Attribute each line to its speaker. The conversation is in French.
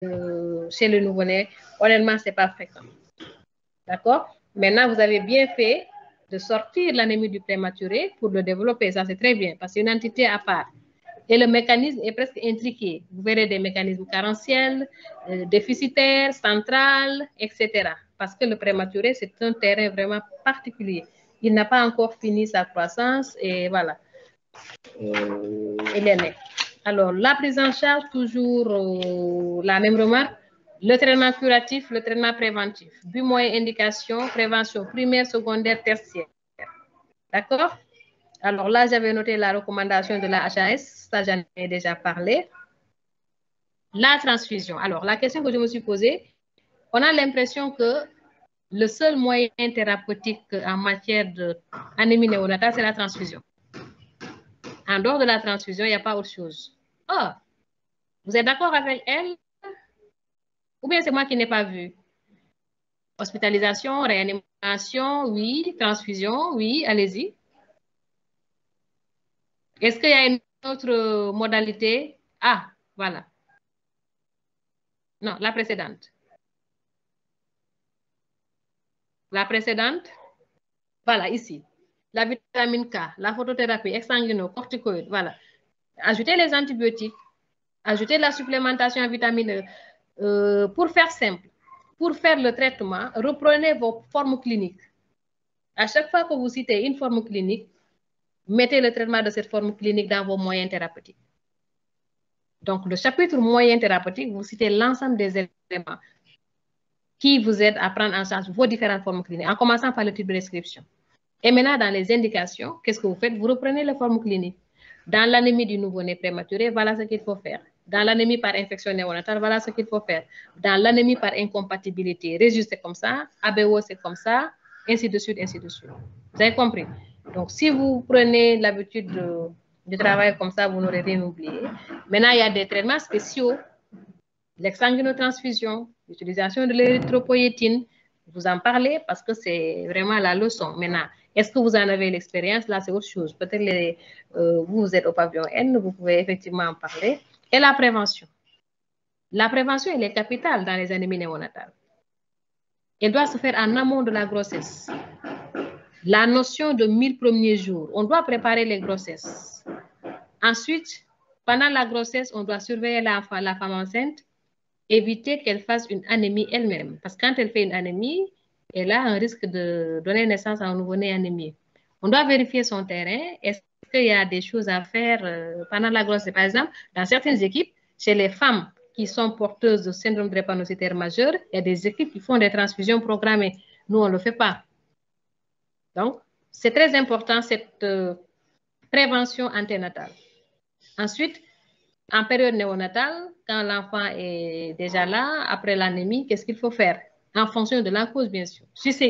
Speaker 1: chez le nouveau-né, honnêtement, ce n'est pas fréquent. D'accord? Maintenant, vous avez bien fait de sortir l'anémie du prématuré pour le développer. Ça, c'est très bien, parce que c'est une entité à part. Et le mécanisme est presque intriqué. Vous verrez des mécanismes carentiels, déficitaires, centrales, etc. Parce que le prématuré, c'est un terrain vraiment particulier. Il n'a pas encore fini sa croissance et voilà. Il est né. Alors, la prise en charge, toujours la même remarque. Le traitement curatif, le traitement préventif. But, moyen, indication, prévention primaire, secondaire, tertiaire. D'accord? Alors là, j'avais noté la recommandation de la HAS, ça j'en ai déjà parlé. La transfusion. Alors, la question que je me suis posée, on a l'impression que le seul moyen thérapeutique en matière d'anémie néonatale, c'est la transfusion. En dehors de la transfusion, il n'y a pas autre chose. Oh, vous êtes d'accord avec elle? Ou bien c'est moi qui n'ai pas vu? Hospitalisation, réanimation, oui. Transfusion, oui. Allez-y. Est-ce qu'il y a une autre modalité? Ah, voilà. Non, la précédente. La précédente, voilà, ici. La vitamine K, la photothérapie, exsanguino-corticoïde, voilà. Ajoutez les antibiotiques, ajoutez la supplémentation en vitamine E. Pour faire simple, pour faire le traitement, reprenez vos formes cliniques. À chaque fois que vous citez une forme clinique, mettez le traitement de cette forme clinique dans vos moyens thérapeutiques. Donc, le chapitre moyen thérapeutique, vous citez l'ensemble des éléments qui vous aident à prendre en charge vos différentes formes cliniques, en commençant par le type de description. Et maintenant, dans les indications, qu'est-ce que vous faites? Vous reprenez les formes cliniques. Dans l'anémie du nouveau-né prématuré, voilà ce qu'il faut faire. Dans l'anémie par infection néonatale, voilà ce qu'il faut faire. Dans l'anémie par incompatibilité, Régis, c'est comme ça, ABO, c'est comme ça, ainsi de suite, ainsi de suite. Vous avez compris? Donc, si vous prenez l'habitude de travailler comme ça, vous n'aurez rien oublié. Maintenant, il y a des traitements spéciaux, l'exsanguinotransfusion, l'utilisation de l'érythropoïétine. Vous en parlez parce que c'est vraiment la leçon. Maintenant, est-ce que vous en avez l'expérience? Là, c'est autre chose. Peut-être vous êtes au pavillon N, vous pouvez effectivement en parler. Et la prévention. La prévention, elle est capitale dans les anémies néonatales. Elle doit se faire en amont de la grossesse. La notion de 1000 premiers jours, on doit préparer les grossesses. Ensuite, pendant la grossesse, on doit surveiller la femme enceinte, éviter qu'elle fasse une anémie elle-même. Parce que quand elle fait une anémie, elle a un risque de donner naissance à un nouveau-né anémié. On doit vérifier son terrain. Est-ce qu'il y a des choses à faire pendant la grossesse? Par exemple, dans certaines équipes, chez les femmes qui sont porteuses de syndrome drépanocytaire majeur, il y a des équipes qui font des transfusions programmées. Nous, on ne le fait pas. Donc, c'est très important cette prévention anténatale. Ensuite, en période néonatale, quand l'enfant est déjà là, après l'anémie, qu'est-ce qu'il faut faire? En fonction de la cause, bien sûr. Si c'est